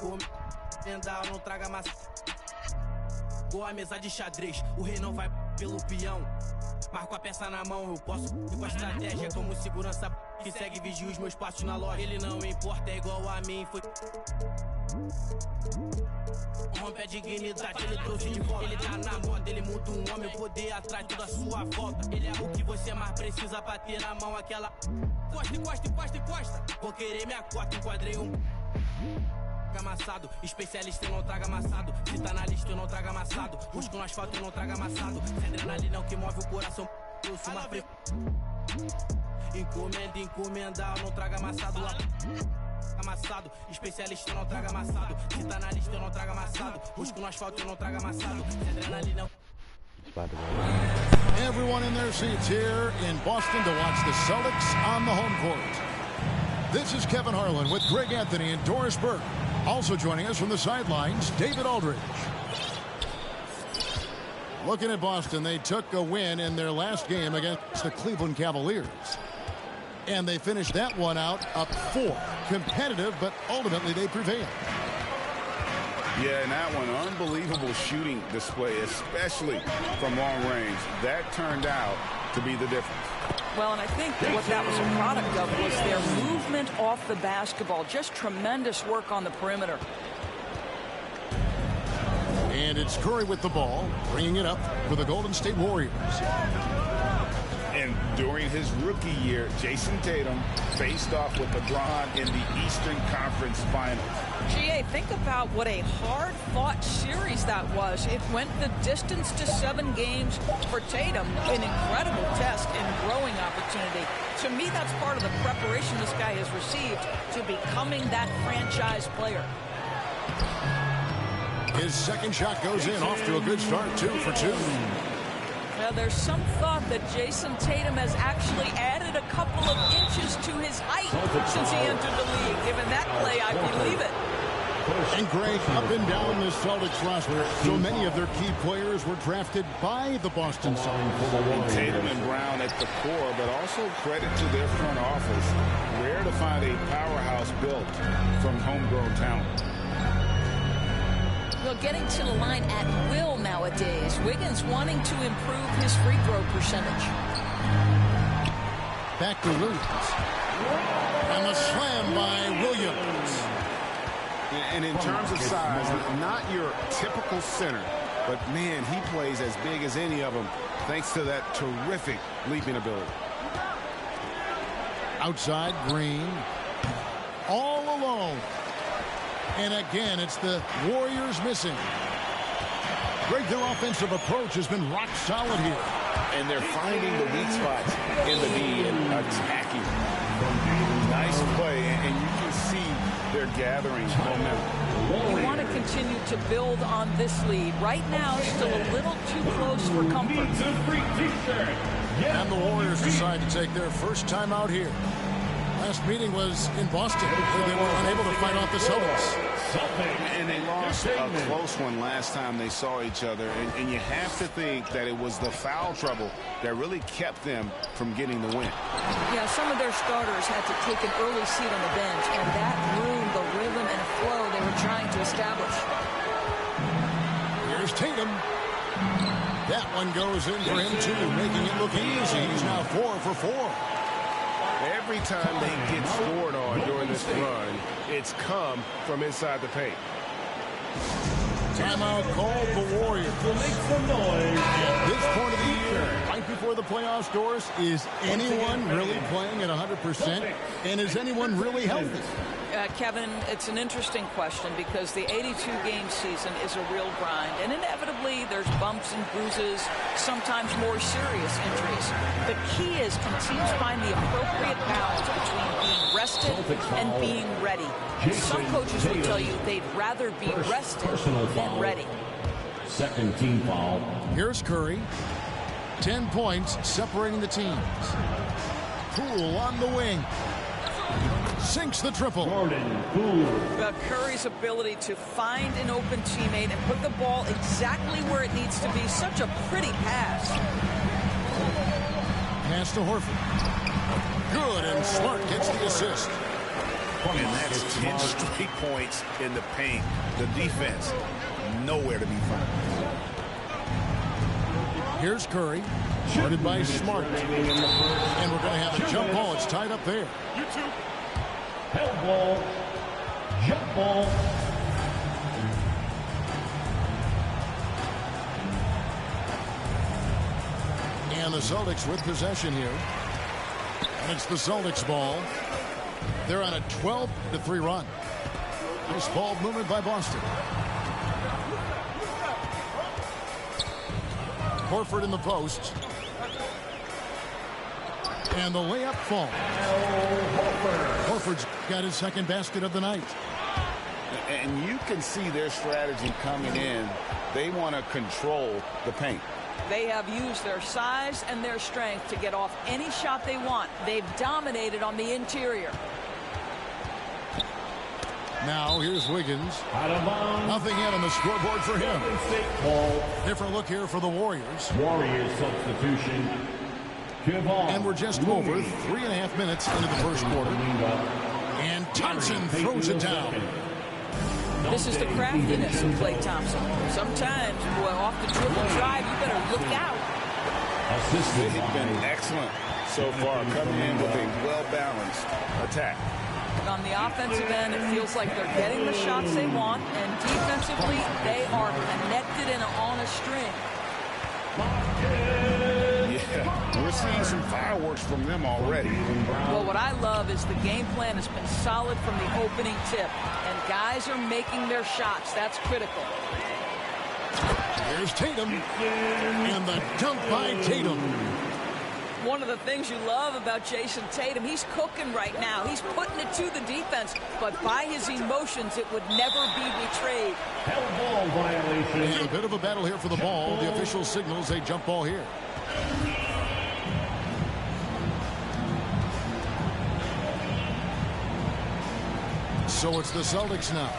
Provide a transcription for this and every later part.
Não traga massa. Igual a mesa de xadrez, o rei não vai pelo peão. Marco a peça na mão, eu posso ir com a estratégia como segurança que segue vigia os meus passos na loja. Ele não importa, é igual a mim, foi. Rompe a dignidade, ele trouxe de volta. Ele tá na moda, ele muda um homem, o poder atrás toda a sua volta. Ele é o que você mais precisa pra ter na mão aquela. Costa. Vou querer minha cota, enquadrei um. Amassado, especialista eu não traga amassado. Se tá na lista eu não trago amassado. Busco no asfalto eu não trago amassado. Se adrenalina é o que move o coração. Eu sou uma encomenda, eu não trago amassado. Amassado, especialista eu não trago amassado. Se tá na lista eu não trago amassado. Busco no asfalto eu não trago amassado. Se adrenalina Everyone in their seats here in Boston to watch the Celtics on the home court. This is Kevin Harlan with Greg Anthony and Doris Burke. Also joining us from the sidelines, David Aldridge. Looking at Boston, they took a win in their last game against the Cleveland Cavaliers. And they finished that one out up 4. Competitive, but ultimately they prevailed. Yeah, and that one, unbelievable shooting display, especially from long range. That turned out to be the difference. Well, and I think what that was a product of was their movement off the basketball. Just tremendous work on the perimeter. And it's Curry with the ball, bringing it up for the Golden State Warriors. And during his rookie year, Jason Tatum faced off with LeBron in the Eastern Conference Finals. GA, think about what a hard-fought series that was. It went the distance to 7 games for Tatum. An incredible test and growing opportunity. To me, that's part of the preparation this guy has received to becoming that franchise player. His second shot goes in, off to a good start, 2 for 2. Now, there's some thought that Jason Tatum has actually added a couple of inches to his height since he entered the league. Given that play, I believe it. And Greg, up and down the Celtics roster, so many of their key players were drafted by the Boston Celtics. Tatum and Brown at the core, but also credit to their front office. Rare to find a powerhouse built from homegrown talent. Well, getting to the line at will nowadays. Wiggins wanting to improve his free throw percentage. Back to Williams. And the slam by Williams. And in terms of size, not your typical center, but man, he plays as big as any of them thanks to that terrific leaping ability. Outside, Green. All alone. And again, it's the Warriors missing. Greg, their offensive approach has been rock solid here. And they're finding the weak spots in the D and attacking. Nice play, and you can see they're gathering momentum. You want to continue to build on this lead. Right now, still a little too close for comfort. And the Warriors decide to take their first time out here. Last meeting was in Boston, where they were unable to fight off the Celtics. And they lost a close one last time they saw each other. And you have to think that it was the foul trouble that really kept them from getting the win. Yeah, some of their starters had to take an early seat on the bench, and that ruined the rhythm and flow they were trying to establish. Here's Tatum. That one goes in for him, too, making it look easy. He's now 4 for 4. Every time they get scored on during this run, it's come from inside the paint. Timeout called the Warriors. Make some noise. At this point of the year, right before the playoffs, Doris, is anyone really playing at 100%? And is anyone really healthy? Kevin, it's an interesting question because the 82-game season is a real grind. And inevitably, there's bumps and bruises, sometimes more serious injuries. The key is, can teams find the appropriate balance between being rested and being ready? And some coaches will tell you they'd rather be rested than ready. Second team foul. Here's Curry. 10 points separating the teams. Poole on the wing. Sinks the triple. Curry's ability to find an open teammate and put the ball exactly where it needs to be. Such a pretty pass. Pass to Horford. Good, and Smart gets the assist. And that's 10 straight points in the paint. The defense, nowhere to be found. Here's Curry, guarded by Smart. And we're going to have a jump ball. It's tied up there. Held ball. Jump ball. And the Celtics with possession here. And it's the Celtics ball. They're on a 12-3 run. Nice ball movement by Boston. Horford in the post. And the layup falls. Horford's got his second basket of the night. And you can see their strategy coming in. They want to control the paint. They have used their size and their strength to get off any shot they want. They've dominated on the interior. Now here's Wiggins. Nothing yet on the scoreboard for him. Different look here for the Warriors. Warriors substitution. And we're just over 3.5 minutes into the first quarter. And Thompson throws it down. This is the craftiness of Klay Thompson. Sometimes, boy, off the dribble drive, you better look out. They've been excellent so far, coming in with a well-balanced attack. And on the offensive end, it feels like they're getting the shots they want, and defensively, they are connected and on a string. Yeah, we're seeing some fireworks from them already. Well, what I love is the game plan has been solid from the opening tip, and guys are making their shots. That's critical. Here's Tatum, and the dunk by Tatum. One of the things you love about Jason Tatum, he's cooking right now. He's putting it to the defense, but by his emotions, it would never be betrayed. Held ball violation. And a bit of a battle here for the ball. The official signals a jump ball here. So it's the Celtics now.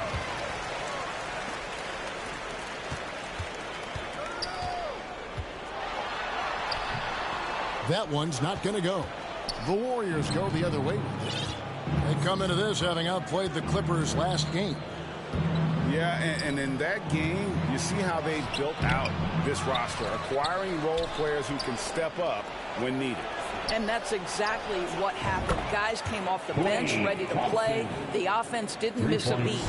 That one's not going to go. The Warriors go the other way with it. They come into this having outplayed the Clippers last game. Yeah, and in that game, you see how they built out this roster, acquiring role players who can step up when needed. And that's exactly what happened. Guys came off the bench ready to play. The offense didn't miss a beat.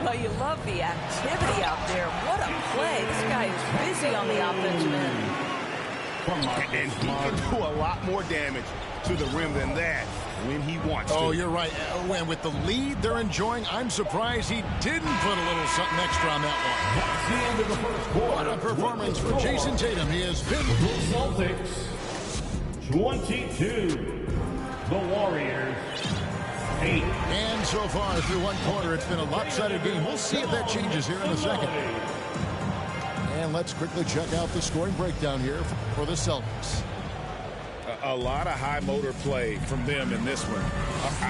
Well, you love the activity out there. What a play. This guy is busy on the offensive end. And he can do a lot more damage to the rim than that when he wants to. Oh, you're right. And with the lead they're enjoying, I'm surprised he didn't put a little something extra on that one. The end of the first quarter. What a performance for Jason Tatum. He has been... Celtics 22. The Warriors 8. And so far through one quarter, it's been a lopsided game. We'll see if that changes here in a second. And let's quickly check out the scoring breakdown here for the Celtics. A lot of high motor play from them in this one,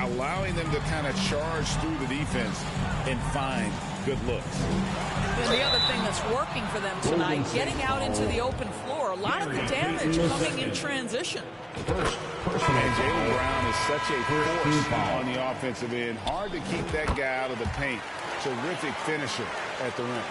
allowing them to kind of charge through the defense and find good looks. And the other thing that's working for them tonight, getting out into the open floor. A lot of the damage coming in transition. And Jaylen Brown is such a force on the offensive end. Hard to keep that guy out of the paint. Terrific finisher at the rim.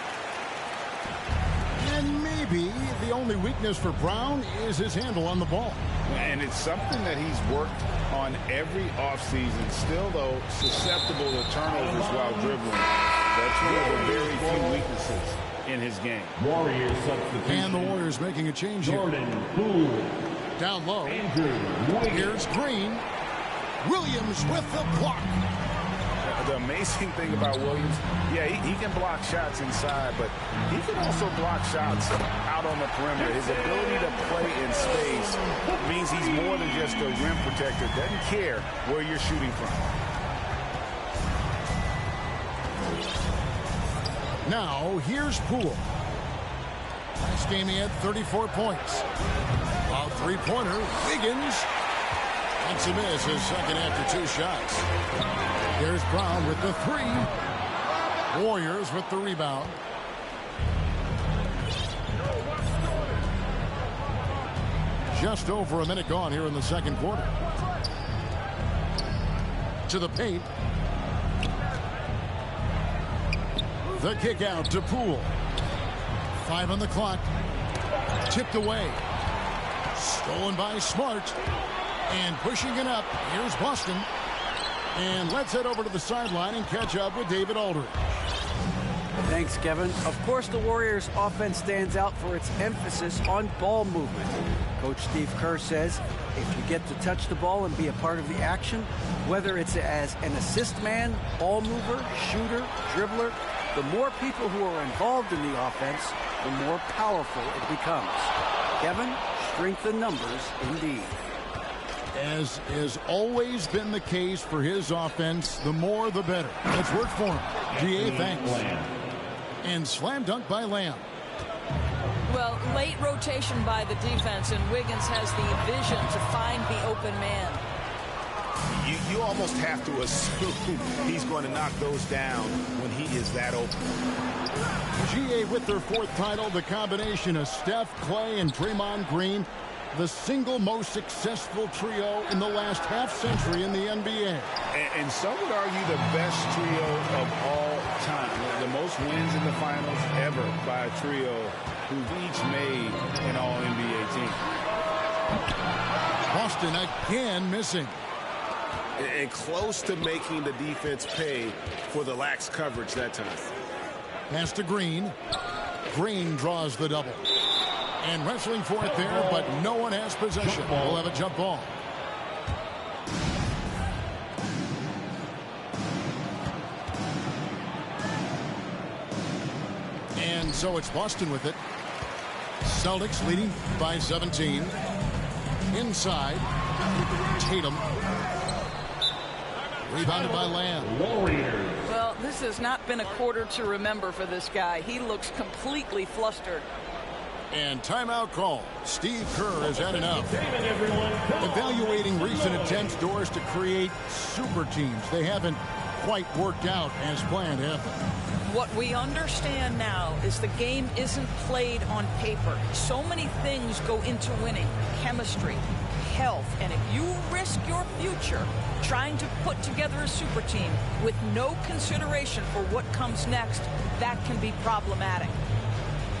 And maybe the only weakness for Brown is his handle on the ball. And it's something that he's worked on every offseason. Still, though, susceptible to turnovers while dribbling. That's one of the very few weaknesses in his game. Warriors substitution. And the Warriors making a change here. Jordan Poole. Down low. Andrew Here's Green. Williams with the block. The amazing thing about Williams, yeah, he can block shots inside, but he can also block shots out on the perimeter. His ability to play in space means he's more than just a rim protector. Doesn't care where you're shooting from. Now, here's Poole. Last game he had 34 points. A three-pointer, Wiggins. That's a miss, his second after 2 shots. There's Brown with the 3. Warriors with the rebound. Just over a minute gone here in the second quarter. to the paint. The kick out to Poole. 5 on the clock. Tipped away. Stolen by Smart. And pushing it up. Here's Boston. And let's head over to the sideline and catch up with David Aldridge. Thanks, Kevin. Of course, the Warriors' offense stands out for its emphasis on ball movement. Coach Steve Kerr says if you get to touch the ball and be a part of the action, whether it's as an assist man, ball mover, shooter, dribbler, the more people who are involved in the offense, the more powerful it becomes. Kevin, strength in numbers indeed. As has always been the case for his offense, the more the better. Let's work for him. GA, thanks. And slam dunk by Lamb. Well, late rotation by the defense, and Wiggins has the vision to find the open man. You almost have to assume he's going to knock those down when he is that open. GA with their 4th title, the combination of Steph, Clay, and Draymond Green, the single most successful trio in the last half-century in the NBA. And some would argue the best trio of all time. The most wins in the finals ever by a trio who've each made an all-NBA team. Boston again missing. And close to making the defense pay for the lax coverage that time. Pass to Green. Green draws the double. And wrestling for it there, but no one has possession. We'll have a jump ball. And so it's Boston with it. Celtics leading by 17. Inside. Tatum. Rebounded by Lamb. Well, this has not been a quarter to remember for this guy. He looks completely flustered. And timeout call. Steve Kerr has had enough. Evaluating recent attempts, Doris, to create super teams. They haven't quite worked out as planned, have they? What we understand now is the game isn't played on paper. So many things go into winning. Chemistry, health, and if you risk your future trying to put together a super team with no consideration for what comes next, that can be problematic.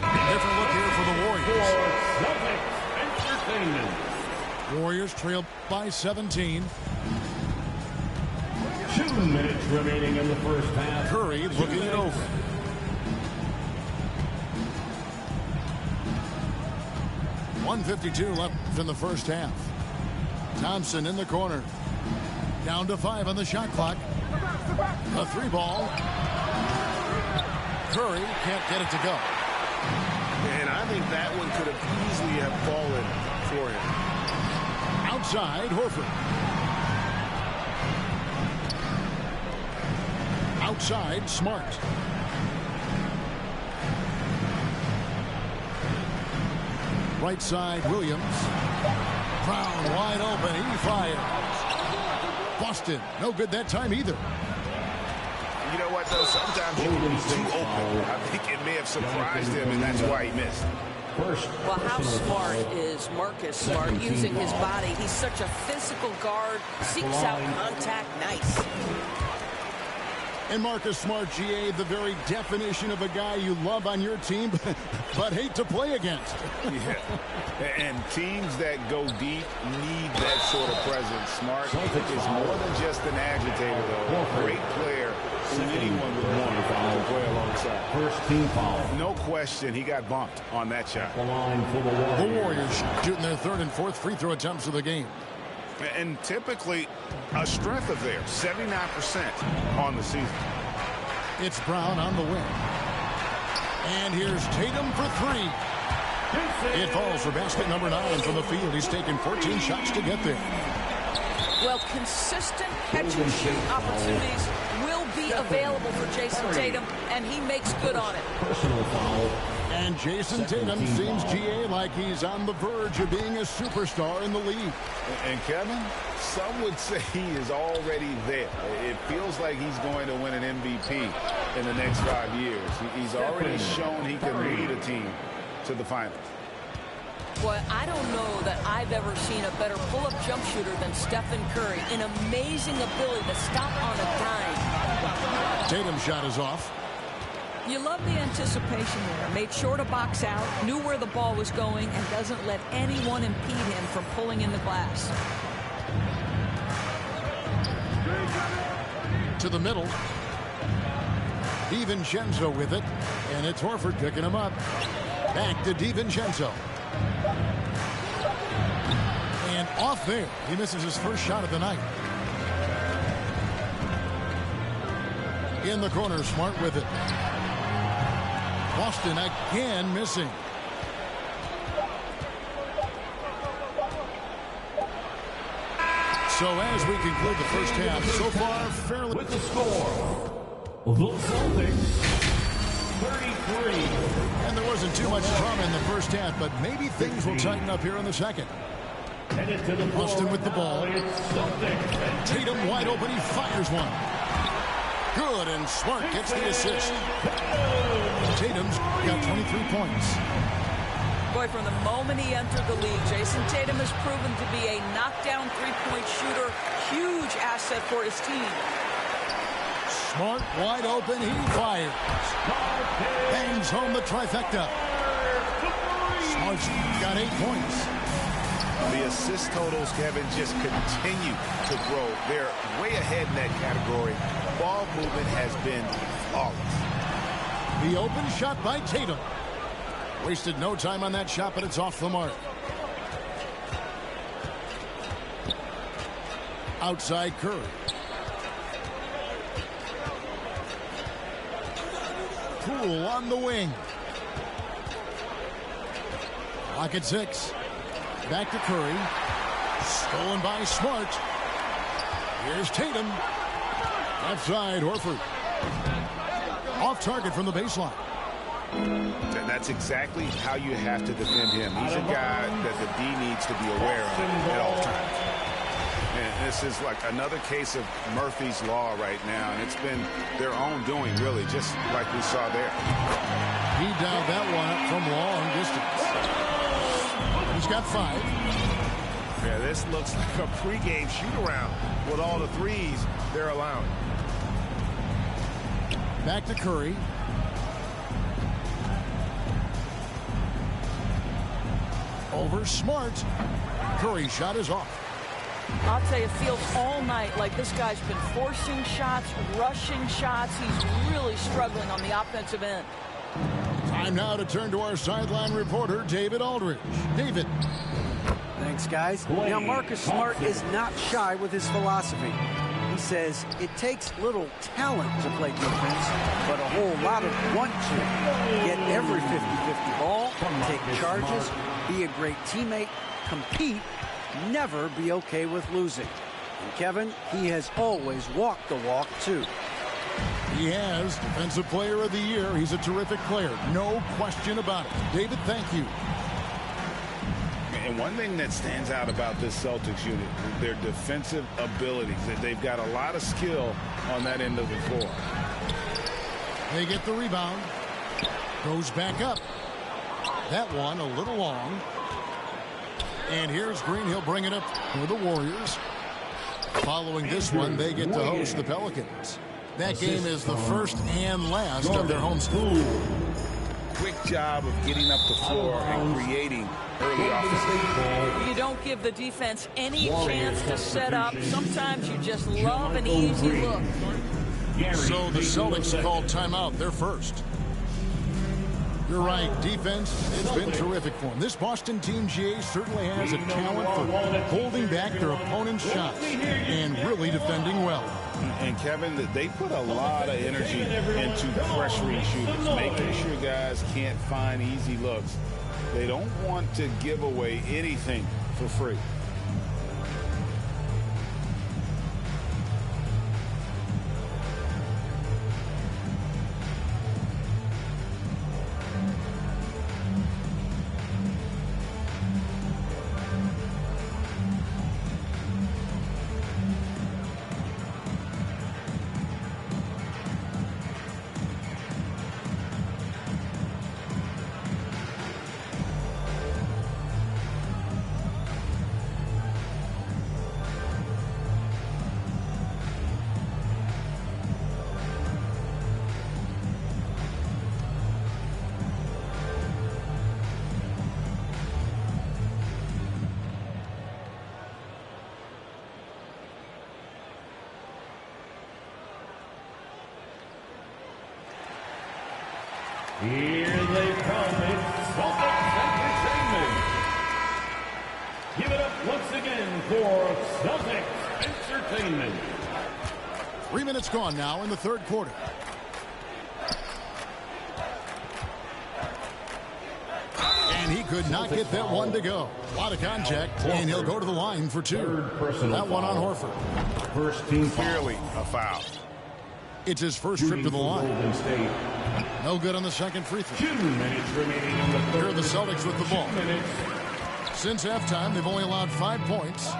Different look here for the Warriors. Warriors trail by 17. 2 minutes remaining in the first half. Curry looking it over. .152 left in the first half. Thompson in the corner. Down to 5 on the shot clock. A 3 ball. Curry can't get it to go. And I think that one could have easily have fallen for him. Outside, Horford. Outside, Smart. Right side, Williams. Brown wide open. He fires. Boston, no good that time either. You know what, though? Sometimes you can be too open. I think it may have surprised him, and that's why he missed. Well, how smart is Marcus Smart using his body? He's such a physical guard, seeks out contact. Nice. And Marcus Smart, GA, the very definition of a guy you love on your team, but hate to play against. Yeah. And teams that go deep need that sort of presence. Smart is more than just an agitator, though. A great player who anyone would want to play alongside. First team foul. No question, he got bumped on that shot. The line for the Warriors. The Warriors shooting their 3rd and 4th free throw attempts of the game. And typically a strength of theirs, 79% on the season. It's Brown on the wing. And here's Tatum for 3. It falls for basket number 9 from the field. He's taken 14 shots to get there. Well, consistent catch-and-shoot opportunities will be available for Jason Tatum, and he makes good on it. Personal foul. And Jason Tatum seems, GA, like he's on the verge of being a superstar in the league. And Kevin, some would say he is already there. It feels like he's going to win an MVP in the next 5 years. He's already shown he can lead a team to the finals. Boy, I don't know that I've ever seen a better pull-up jump shooter than Stephen Curry. An amazing ability to stop on a dime. Tatum's shot is off. You love the anticipation there. Made sure to box out, knew where the ball was going, and doesn't let anyone impede him from pulling in the glass. To the middle. DiVincenzo with it, and it's Horford picking him up. Back to DiVincenzo. And off there. He misses his first shot of the night. In the corner, Smart with it. Boston again missing. So as we conclude the first half, so far fairly... With the score, the Celtics, 33. And there wasn't too much drama in the first half, but maybe things will tighten up here in the second. Boston with the ball. Tatum wide open, he fires one. Good, and Smart gets the assist. Tatum's got 23 points. Boy, from the moment he entered the league, Jason Tatum has proven to be a knockdown three-point shooter. Huge asset for his team. Smart wide open, he fires. Bangs home the trifecta. Smart's got 8 points. The assist totals, Kevin, just continue to grow. They're way ahead in that category. Ball movement has been flawless. The open shot by Tatum. Wasted no time on that shot, but it's off the mark. Outside Curry. Poole on the wing. Clock at 6. Back to Curry. Stolen by Smart. Here's Tatum. Left side, Horford. Off target from the baseline. That's exactly how you have to defend him. He's a guy that the D needs to be aware of at all times. And this is like another case of Murphy's Law right now, and it's been their own doing, really, just like we saw there. He dialed that one up from long distance. He's got 5. Yeah, this looks like a pregame shoot-around with all the threes they're allowing. Back to Curry. Over Smart. Curry's shot is off. I'll tell you, it feels all night like this guy's been forcing shots, rushing shots. He's really struggling on the offensive end. Time now to turn to our sideline reporter, David Aldridge. David. Thanks, guys. Now, Marcus Smart is not shy with his philosophy. He says it takes little talent to play defense, but a whole lot of want to. Get every 50-50 ball, take charges, be a great teammate, compete, never be okay with losing. And Kevin, he has always walked the walk, too. He has Defensive Player of the Year. He's a terrific player. No question about it. David, thank you. And one thing that stands out about this Celtics unit, their defensive abilities. They've got a lot of skill on that end of the floor. They get the rebound. Goes back up. That one a little long. And here's Green. He'll bring it up for the Warriors. Following this one, they get to host the Pelicans. That game is the first and last of their home school. Quick job of getting up the floor and creating early offense. You don't give the defense any chance to set up. Sometimes you just love an easy look. So the Celtics called timeout. They're first. You're right. Defense, it's been terrific for them. This Boston team, GA, certainly has a talent for holding back their opponent's shots and really defending well. And Kevin, they put a lot of energy into pressuring shooters, making sure guys can't find easy looks. They don't want to give away anything for free. Here they come. It's Celtics Entertainment. Give it up once again for Celtics Entertainment. 3 minutes gone now in the third quarter. And he could not get that one to go. A lot of contact, and he'll go to the line for two. That one on Horford. First team Clearly a foul. It's his first trip to the line. No good on the second free throw. 2 minutes remaining in the third. Here are the Celtics with the ball. 2 minutes. Since halftime, they've only allowed 5 points.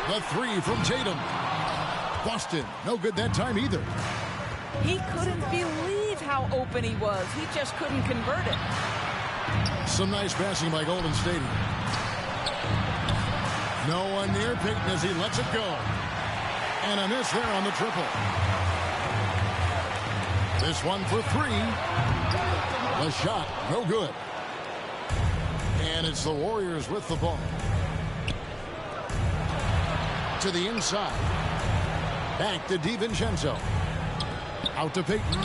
The three from Tatum. Boston, no good that time either. He couldn't believe how open he was. He just couldn't convert it. Some nice passing by Golden State. No one near Payton as he lets it go. And a miss there on the triple. This one for three. The shot, no good. And it's the Warriors with the ball. To the inside. Back to DiVincenzo. Out to Payton.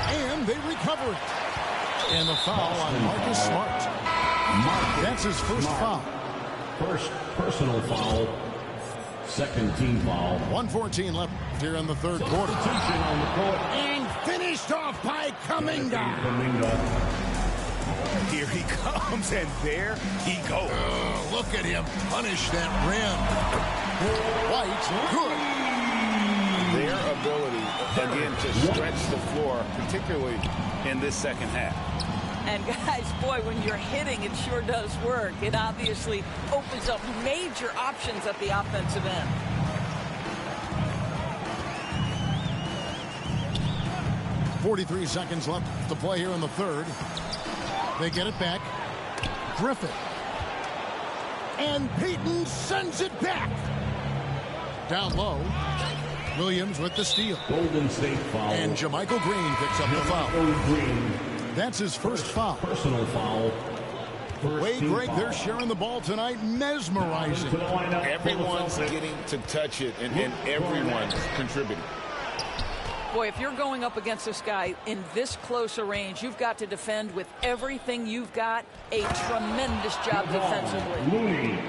And they recover it. And the foul on Marcus Smart. That's his first foul. First personal foul. Second team foul. 1:14 left here in the third quarter. Substitution on the court. And finished off by Kuminga. Here he comes, and there he goes. Look at him punish that rim. White, good. Their ability, again, to stretch the floor, particularly in this second half. And guys, boy, when you're hitting, it sure does work. It obviously opens up major options at the offensive end. .43 seconds left to play here in the third. They get it back. Griffin. And Payton sends it back. Down low. Williams with the steal. Golden State foul. And JaMychal Green picks up the foul. Green. That's his first foul. Personal foul. Wade Greg, they're sharing the ball tonight. Mesmerizing. Everyone's getting to touch it, and everyone's contributing. Boy, if you're going up against this guy in this close a range, you've got to defend with everything you've got. A tremendous job defensively.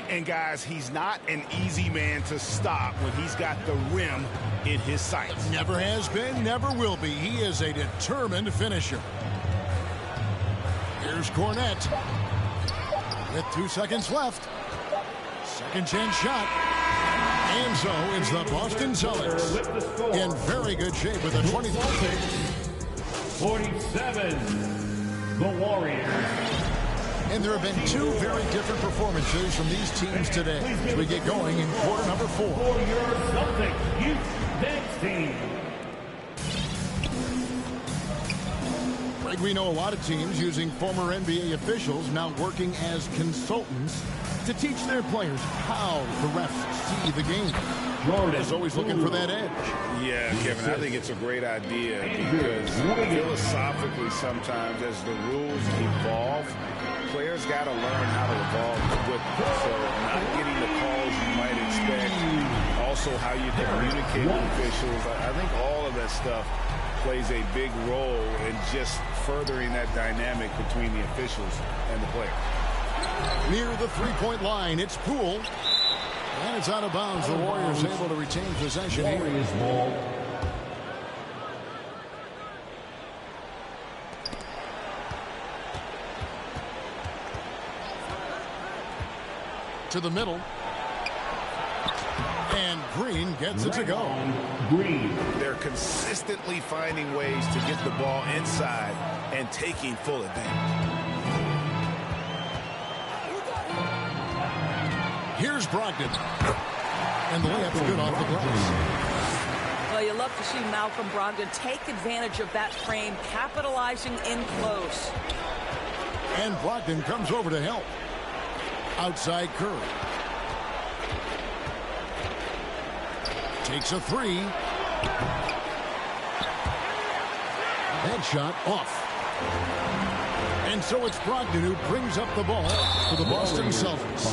And guys, he's not an easy man to stop when he's got the rim in his sights. Never has been, never will be. He is a determined finisher. Here's Cornette. With 2 seconds left. Second chance shot. And so it's the Boston Celtics in very good shape with a 23-47. The Warriors. And there have been 2 very different performances from these teams today as we get going in quarter number 4. For your Celtics youth dance team. Greg, we know a lot of teams using former NBA officials now working as consultants to teach their players how the refs see the game. Jordan is always looking for that edge. Yeah, Kevin, I think it's a great idea because philosophically sometimes as the rules evolve, players got to learn how to evolve with them. So not getting the calls you might expect, also how you communicate with officials. I think all of that stuff plays a big role in just furthering that dynamic between the officials and the players. Near the three-point line, it's Poole. And it's out of bounds. The Warriors able to retain possession here. Warriors ball. To the middle. And Green gets it to go. Green. They're consistently finding ways to get the ball inside and taking full advantage. Here's Brogdon. And the layup's good off the glass. Well, you love to see Malcolm Brogdon take advantage of that frame, capitalizing in close. And Brogdon comes over to help. Outside Curry. Takes a three. Headshot off. And so it's Brogdon who brings up the ball for the Boston Celtics.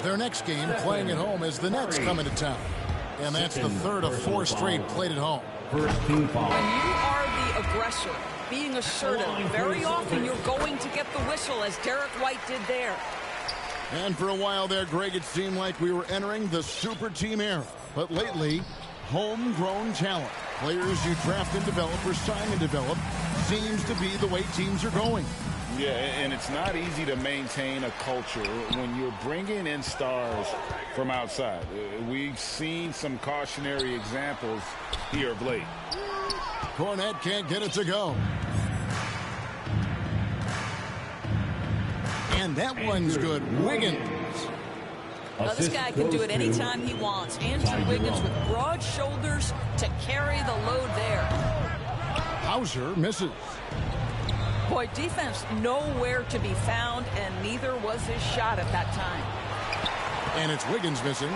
Their next game playing at home as the Nets come into town. And that's the third of 4 straight played at home. First team foul. When you are the aggressor, being assertive. Very often you're going to get the whistle, as Derek White did there. And for a while there, Greg, it seemed like we were entering the super team era. But lately, homegrown talent, players you draft and develop or sign and develop, seems to be the way teams are going. Yeah, and it's not easy to maintain a culture when you're bringing in stars from outside. We've seen some cautionary examples here of late. Cornette can't get it to go. And that one's good. Wiggins. Now, this guy can do it anytime he wants. Andrew Wiggins with broad shoulders to carry the load there. Hauser misses. Boy, defense nowhere to be found, and neither was his shot at that time. And it's Wiggins missing.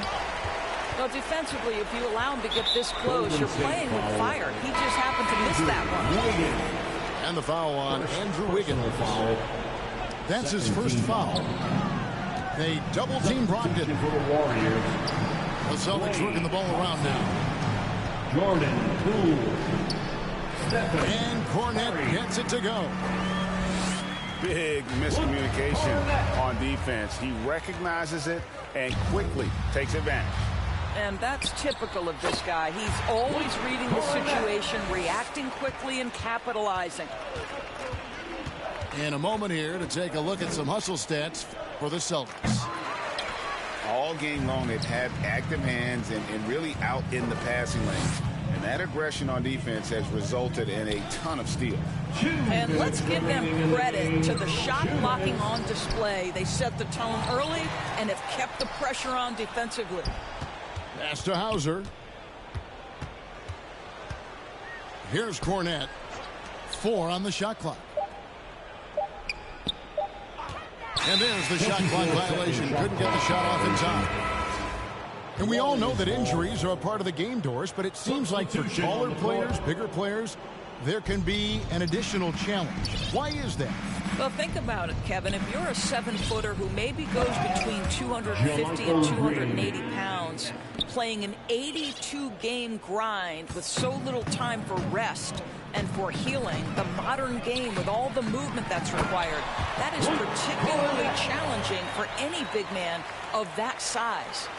Well, defensively, if you allow him to get this close, you're playing with fire. He just happened to miss that one. And the foul on Andrew Wiggins. That's his first foul. They double-team Brogdon. The Celtics working the ball around now. Jordan Poole. And Cornette gets it to go. Big miscommunication on defense. He recognizes it and quickly takes advantage. And that's typical of this guy. He's always reading the situation, reacting quickly, and capitalizing. In a moment here to take a look at some hustle stats for the Celtics. All game long, they've had active hands and really out in the passing lane. And that aggression on defense has resulted in a ton of steals. And let's give them credit to the shot blocking on display. They set the tone early and have kept the pressure on defensively. Pass to Hauser. Here's Cornette. 4 on the shot clock. And there's the shot clock violation. Couldn't get the shot off in time. And we all know that injuries are a part of the game, Doris, but it seems like for taller players, bigger players, there can be an additional challenge. Why is that? Well, think about it, Kevin. If you're a 7-footer who maybe goes between 250 and 280 pounds, playing an 82-game grind with so little time for rest and for healing, the modern game with all the movement that's required, that is particularly challenging for any big man of that size.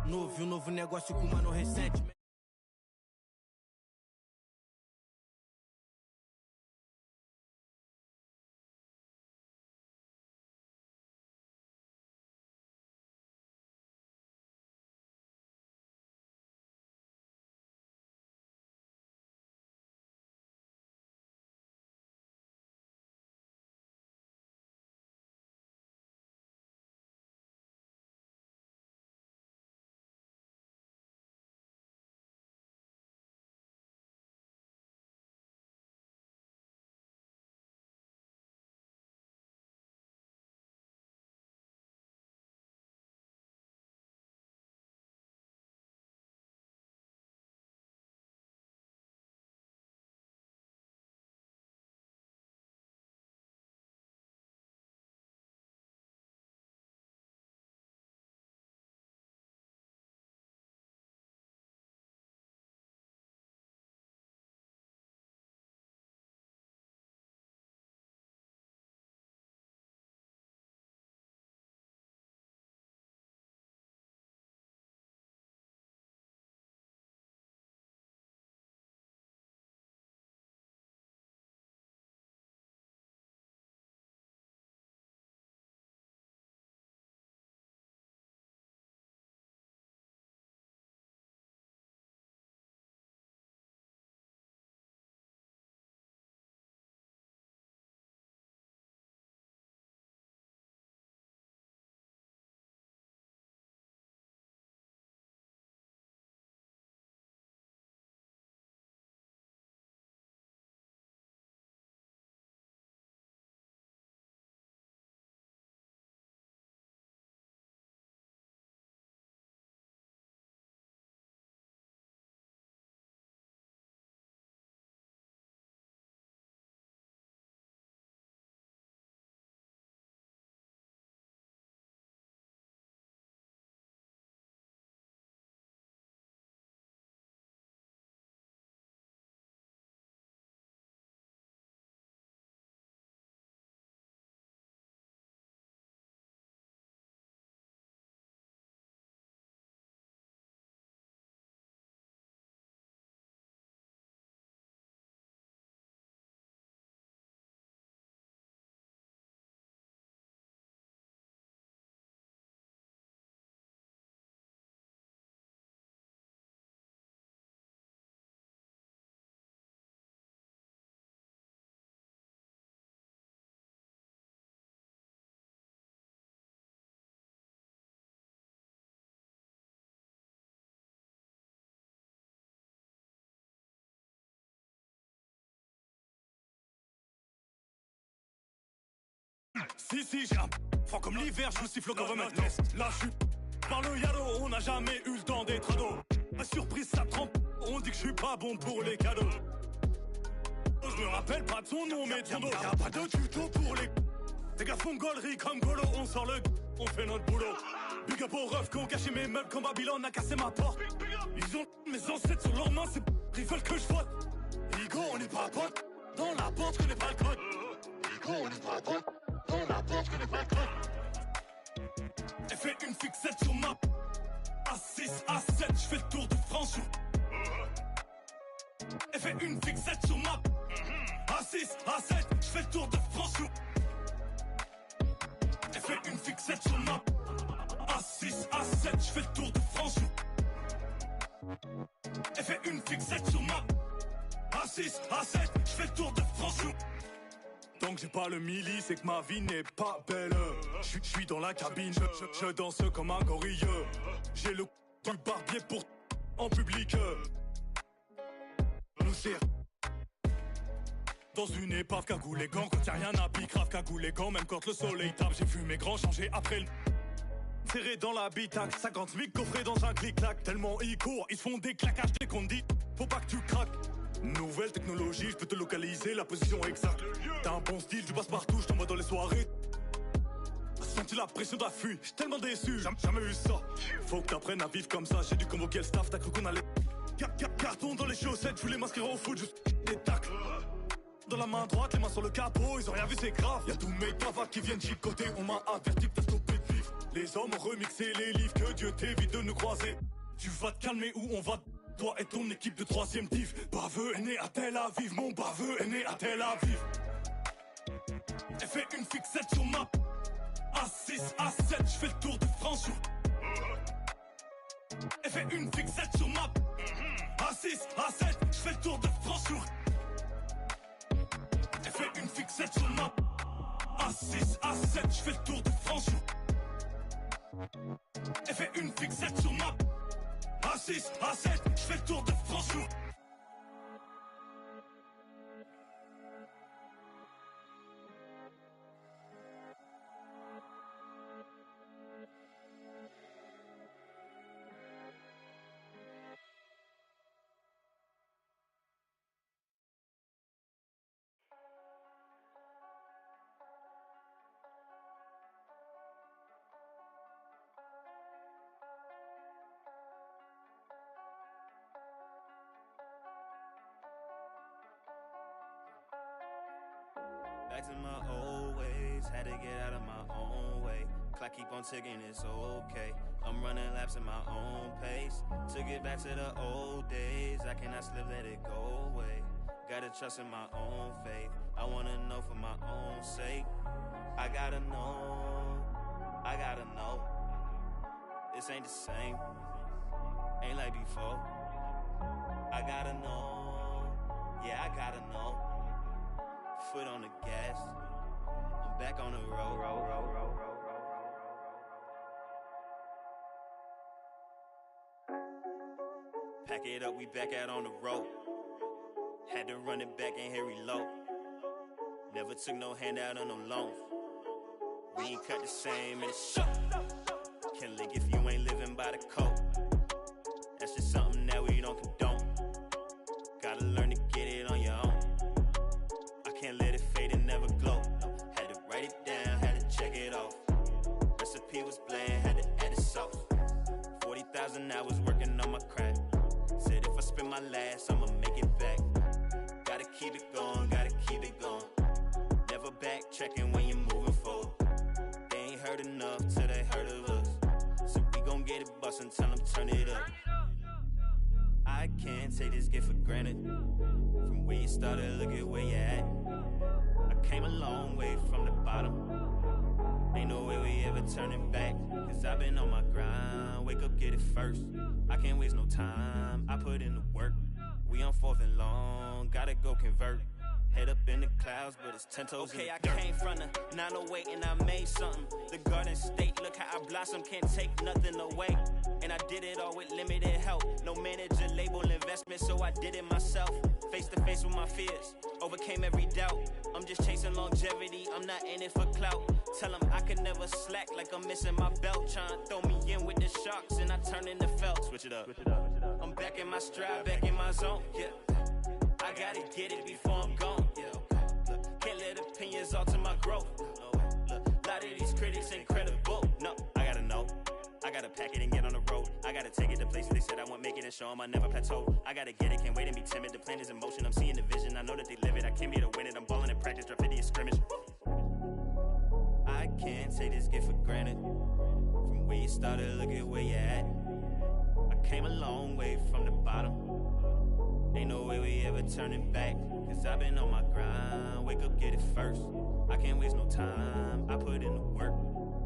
Novo negócio com mano recente. Si, j'ai un froid comme l'hiver, je me siffle comme un test. Là, je suis par le yalo, on n'a jamais eu le temps d'être ado. Ma surprise, ça trempe, on dit que je suis pas bon pour les cadeaux. Je me rappelle pas de son nom, mais de son dos. Y'a pas de tuto pour les. Des gars font gaulerie comme Golo, on sort le. On fait notre boulot. Big up aux refs qui ont caché mes meubles quand Babylone a cassé ma porte. Ils ont mes ancêtres sur leurs mains, ils veulent que je vote. Igo, on n'est pas potes. Dans la porte, je connais pas le code. Igo, on n'est pas potes. Dans la porte, je connais pas le code. Elle fait une fixette sur ma. A6, A7, je fais le tour de France. Elle fait une fixette sur ma. A6, A7, je fais le tour de France. Elle fait une fixette sur ma. A6, A7, je fais le tour de France. Elle fait une fixette sur ma. A6, A7, je fais le tour de France. Donc j'ai pas le milli, c'est que ma vie n'est pas belle. Je suis dans la cabine, je danse comme un gorille. J'ai le du barbier pour en public. Nous c'est dans une épave cagoulé gants, quand y'a rien à pique, grave cagoulé gants, même quand le soleil tape. J'ai vu mes grands changer après le. Serré dans l'habitacle, 50 000 coffrés dans un clic-clac. Tellement ils courent, ils se font des claquages dès qu'on dit. Faut pas que tu craques. Nouvelle technologie, je peux te localiser la position exacte. T'as un bon style, tu passes partout, je t'envoie dans les soirées. Senti la pression d'affût, j'suis tellement déçu, jamais eu ça. Faut que t'apprennes à vivre comme ça, j'ai dû convoquer le staff, t'as cru qu'on allait. Carton dans les chaussettes, je voulais m'inscrire au foot, juste des tacles. Dans la main droite, les mains sur le capot, ils ont rien vu, c'est grave. Y'a tous mes cavates qui viennent chicoter, on m'a averti que t'as stoppé de vivre. Les hommes ont remixé les livres, que Dieu t'évite de nous croiser. Tu vas te calmer ou on va... Toi et ton équipe de 3e div. Baveux est né à Tel Aviv, mon baveux est né à Tel Aviv. Elle fait une fixette sur ma A6, A7, je fais le tour de France sur... Elle fait une fixette sur ma A6, A7, je fais le tour de France sur... Elle fait une fixette sur ma A6, A7, je fais le tour de France sur... Elle fait une fixette sur ma A6, A7, je fais le tour de France sur... Back to my old ways, had to get out of my own way. Clock keep on ticking, it's okay. I'm running laps at my own pace. To get back to the old days, I cannot slip, let it go away. Gotta trust in my own faith. I wanna know for my own sake. I gotta know, I gotta know. This ain't the same, ain't like before. I gotta know, yeah, I gotta know. Foot on the gas, I'm back on the road. Pack it up, we back out on the road. Had to run it back and hit reload. Never took no handout on no loans. We ain't cut the same in the show. Can't link if you ain't living by the code. That's just something that we don't condone. Gotta learn to get it on your own. Can't let it fade and never glow. Had to write it down, had to check it off. Recipe was bland, had to add the sauce. 40,000 hours working on my craft. Said if I spend my last, I'ma make it back. Gotta keep it going, gotta keep it going. Never backtracking when you're moving forward. They ain't heard enough till they heard of us. So we gon' get it bustin', tell them turn it up. I can't take this gift for granted. From where you started, look at where you at. I came a long way from the bottom. Ain't no way we ever turning back. Cause I've been on my grind. Wake up, get it first. I can't waste no time. I put in the work. We on 4th and long. Gotta go convert. Head up in the clouds, but it's 10 toes in the dirt. Came from the 908 and I made something. The Garden State, look how I blossom, can't take nothing away. And I did it all with limited help. No manager, label, investment, so I did it myself. Face to face with my fears, overcame every doubt. I'm just chasing longevity, I'm not in it for clout. Tell them I can never slack like I'm missing my belt. Trying to throw me in with the sharks and I turn into felt. Switch it up. I'm back in my stride, back in my zone, yeah. I gotta get it before I'm gone, yeah. Look, can't let opinions alter my growth. No, look, a lot of these critics incredible. No, I gotta know. I gotta pack it and get on the road. I gotta take it to places they said I won't make it and show them I never plateau. I gotta get it, can't wait and be timid. The plan is in motion, I'm seeing the vision. I know that they live it, I came here to win it. I'm balling in practice, drop 50 scrimmage. I can't take this gift for granted. From where you started, look at where you at. I came a long way from the bottom. Ain't no way we ever turning back. Cause I've been on my grind. Wake up, get it first. I can't waste no time. I put in the work.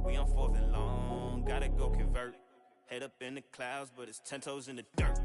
We on 4th and long. Gotta go convert. Head up in the clouds, but it's 10 toes in the dirt.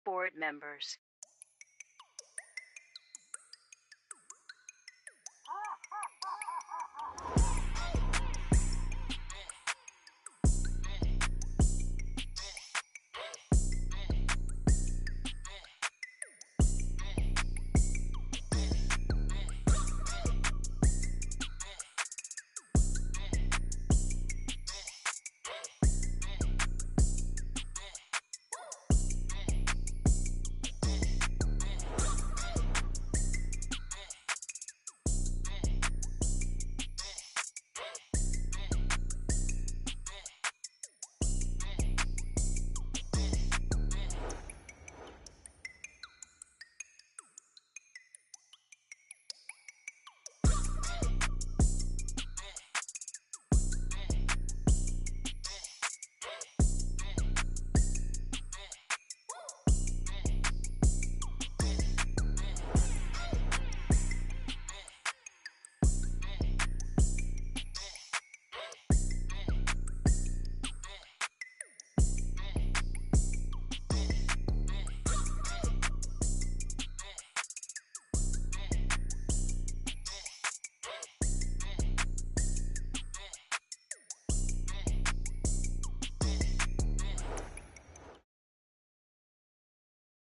board members.